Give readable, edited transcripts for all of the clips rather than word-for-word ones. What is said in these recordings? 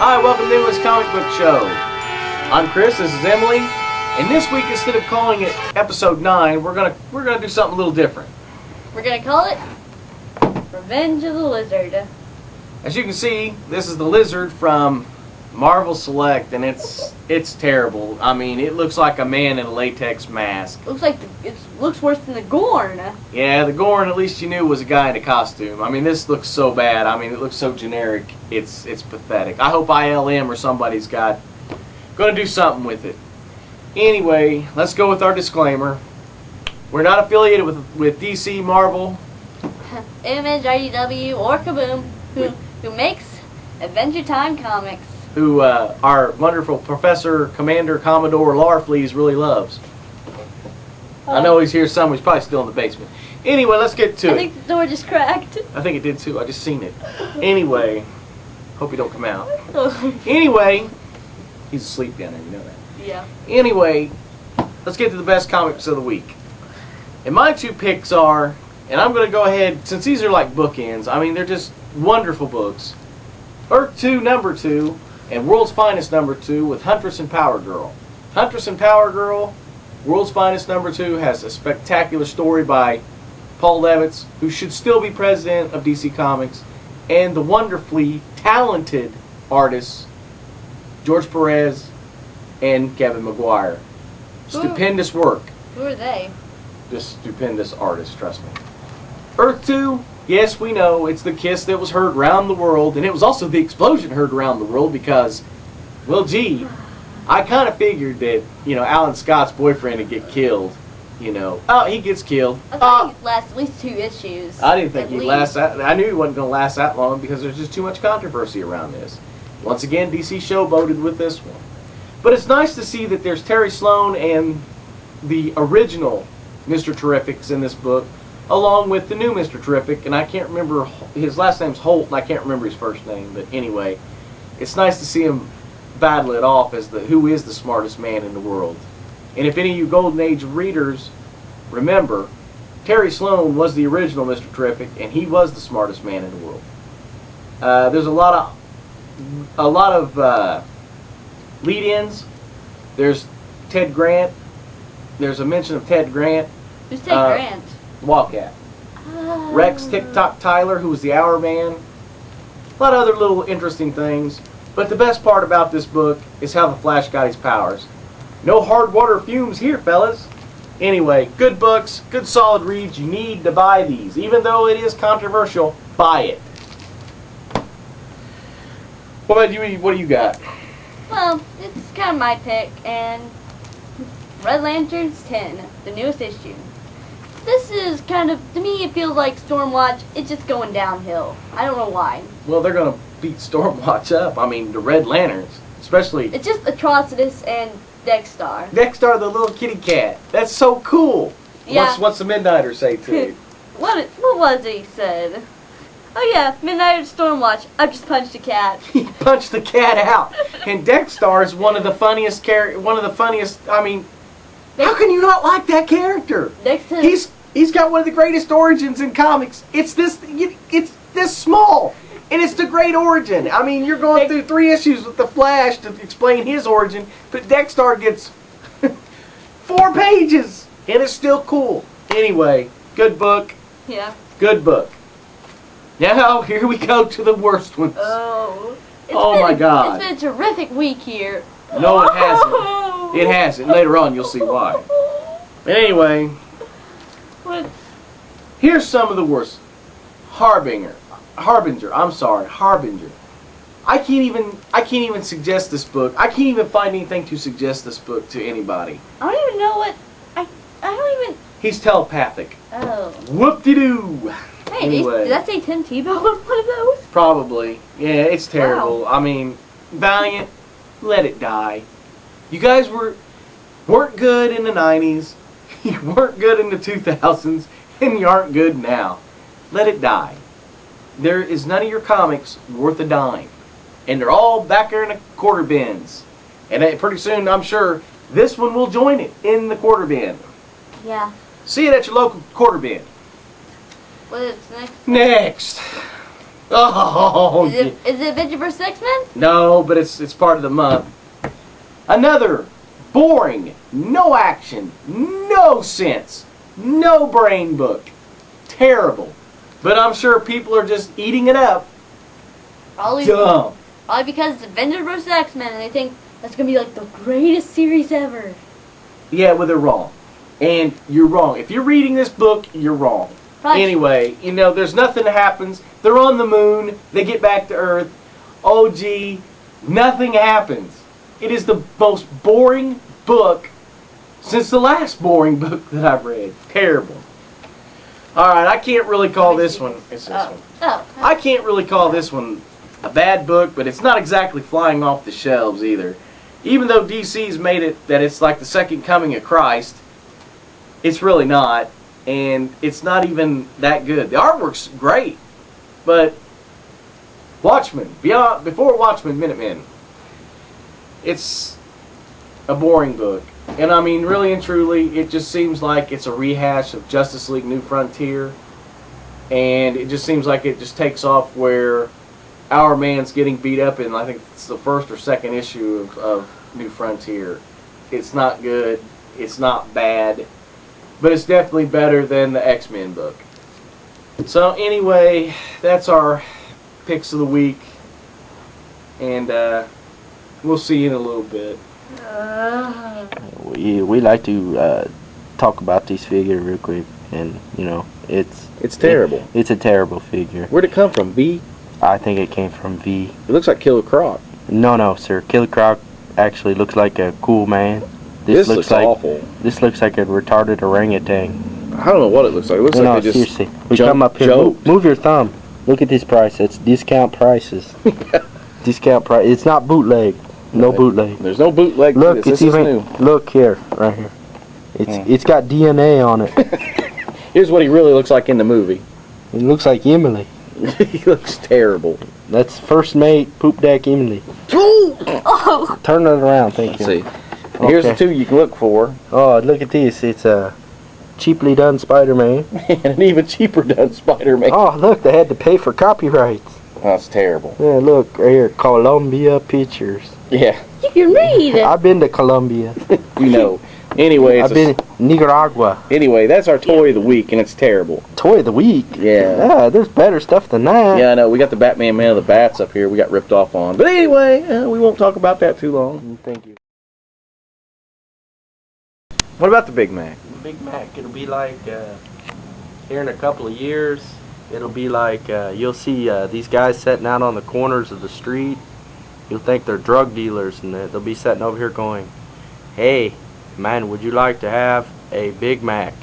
Hi, welcome to Emily's Comic Book Show. I'm Chris, this is Emily, and this week instead of calling it episode 9, we're gonna do something a little different. We're gonna call it Revenge of the Lizard. As you can see, this is the lizard from Marvel Select, and it's terrible. I mean, it looks like a man in a latex mask. It looks worse than the Gorn. Yeah, the Gorn, at least you knew, was a guy in a costume. I mean, this looks so bad. I mean, it looks so generic. It's pathetic. I hope ILM or somebody's going to do something with it. Anyway, let's go with our disclaimer. We're not affiliated with DC, Marvel, Image, IDW, or Kaboom, who makes Adventure Time comics. Who our wonderful Professor Commander Commodore Larfleeze really loves. I know he's here somewhere. He's probably still in the basement. Anyway, let's get to it. I think the door just cracked. I think it did too. I just seen it. Anyway, hope he don't come out. Anyway, he's asleep down there. You know that. Yeah. Anyway, let's get to the best comics of the week. And my two picks are, and I'm going to go ahead, since these are like bookends, I mean, they're just wonderful books. Earth 2, number 2, and World's Finest, number 2, with Huntress and Power Girl. Huntress and Power Girl, World's Finest, number 2, has a spectacular story by Paul Levitz, who should still be president of DC Comics, and the wonderfully talented artists, George Perez and Kevin Maguire. Stupendous work. Who are they? Just stupendous artists, trust me. Earth 2, yes, we know, it's the kiss that was heard around the world, and it was also the explosion heard around the world because, well, gee, I kind of figured that, Alan Scott's boyfriend would get killed, Oh, he gets killed. I thought he'd last at least 2 issues. I didn't think he'd last that. I knew he wasn't going to last that long because there's just too much controversy around this. Once again, DC showboated with this one. But it's nice to see that there's Terry Sloan and the original Mr. Terrific's in this book, along with the new Mr. Terrific, and I can't remember, his last name's Holt, and I can't remember his first name, but anyway, it's nice to see him battle it off as who is the smartest man in the world. And if any of you Golden Age readers remember, Terry Sloan was the original Mr. Terrific, and he was the smartest man in the world. There's a lot of lead-ins. There's Ted Grant. There's a mention of Ted Grant. Who's Ted Grant? Wildcat. Rex TikTok Tyler, who was the Hour Man. A lot of other little interesting things. But the best part about this book is how the Flash got his powers. No hard water fumes here, fellas. Anyway, good books, good solid reads. You need to buy these. Even though it is controversial, buy it. What about you? What do you got? Well, it's kind of my pick, and Red Lanterns 10, the newest issue. This is kind of, to me, it feels like Stormwatch. It's just going downhill. I don't know why. Well, they're going to beat Stormwatch up. I mean, the Red Lanterns, especially. It's just Atrocitus and Dexter. Dexter, the little kitty cat. That's so cool. Yeah. What's the Midnighter say to you? What was it he said? Oh yeah, Midnighter Stormwatch. I just punched a cat. He punched the cat out. And Dexter is one of the funniest I mean, how can you not like that character? Dexter. He's got one of the greatest origins in comics. It's this small, and it's the great origin. I mean, you're going through 3 issues with the Flash to explain his origin, but Dexter gets 4 pages, and it's still cool. Anyway, good book. Yeah. Good book. Now here we go to the worst ones. Oh. My God. It's been a terrific week here. No, it hasn't. It hasn't. Later on, you'll see why. But anyway, What? here's some of the worst. Harbinger. I can't even suggest this book. I can't even find anything to suggest this book to anybody. I don't even know what. I don't even. He's telepathic. Oh. Whoop-de-doo. Hey, Anyway. did that say Tim Tebow on one of those? Probably. Yeah, it's terrible. Wow. I mean, Valiant, let it die. You guys weren't good in the 90s. You weren't good in the 2000s. And you aren't good now. Let it die. There is none of your comics worth a dime. And they're all back there in the quarter bins. And pretty soon, I'm sure, this one will join it in the quarter bin. Yeah. See it at your local quarter bin. What is next? Next. Oh, Is it Adventure vs. X-Men? no, but it's part of the month. Another boring, no action, no sense, no brain book. Terrible. But I'm sure people are just eating it up. Probably Dumb. because it's Avengers vs. X-Men and they think that's going to be like the greatest series ever. Yeah, well, they're wrong. And you're wrong. If you're reading this book, you're wrong. Probably Anyway, there's nothing that happens. They're on the moon. They get back to Earth. Oh, gee, nothing happens. It is the most boring book since the last boring book that I've read. Terrible. All right, I can't really call this one. It's this one. Oh. I can't really call this one a bad book, but it's not exactly flying off the shelves either. Even though DC's made it that it's like the second coming of Christ, it's really not. And it's not even that good. The artwork's great, but Watchmen, before Watchmen, Minutemen, it's a boring book. And I mean, really and truly, it just seems like it's a rehash of Justice League New Frontier. And it just seems like it just takes off where Our Man's getting beat up in, I think it's the first or second issue of New Frontier. It's not good. It's not bad. But it's definitely better than the X-Men book. So anyway, that's our picks of the week. And we'll see you in a little bit. We like to talk about this figure real quick, and It's terrible. It's a terrible figure. Where'd it come from? V? I think it came from V. It looks like Killer Croc. No, sir. Killer Croc actually looks like a cool man. This looks like awful. This looks like a retarded orangutan. I don't know what it looks like. It looks No, like they just seriously. We come up here. Move your thumb. Look at this price. It's discount prices. Discount price. It's not bootleg. No bootleg. There's no bootleg. Look, to this. it's This even. is new. Look here, right here. It's got DNA on it. Here's what he really looks like in the movie. It looks like Emily. He looks terrible. That's first mate poop deck Emily. Oh. Turn it around, thank Let's you. see. Here's the two you can look for. Oh, look at this. It's a cheaply done Spider-Man. And an even cheaper done Spider-Man. Oh, look, they had to pay for copyrights. That's terrible. Yeah, look, right here, Columbia Pictures. Yeah, You can read. I've been to Colombia. we know. Anyway, I've been Nicaragua. Anyway, that's our toy of the week, and it's terrible. Toy of the week? Yeah. Yeah, there's better stuff than that. Yeah, I know. We got the Batman Man of the Bats up here. We got ripped off on. But anyway, we won't talk about that too long. Thank you. What about the Big Mac? Big Mac, it'll be like, here in a couple of years, it'll be like, you'll see these guys sitting out on the corners of the street. You'll think they're drug dealers, and they'll be sitting over here going, "Hey, man, would you like to have a Big Mac?"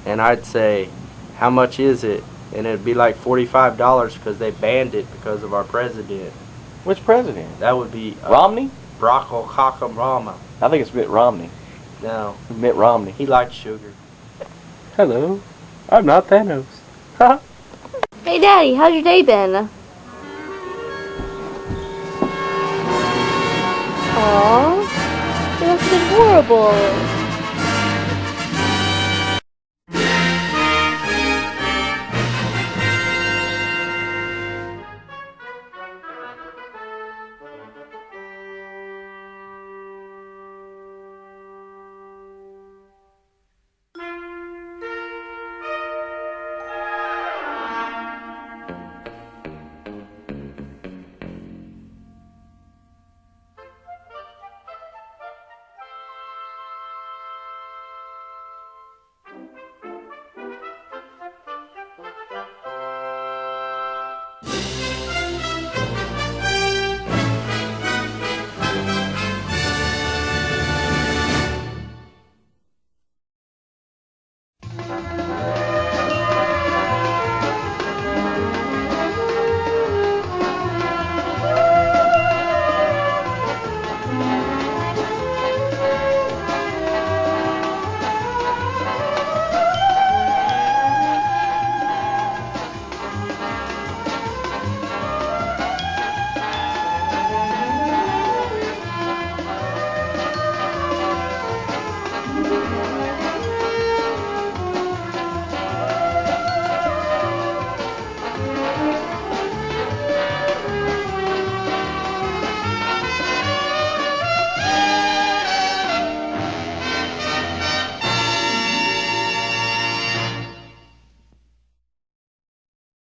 And I'd say, "How much is it?" And it'd be like $45 because they banned it because of our president. Which president? That would be Romney? Barack Obama. I think it's Mitt Romney. No, Mitt Romney. he likes sugar. Hello, I'm not Thanos. Hey, Daddy, how's your day been? Aww, it must have been horrible.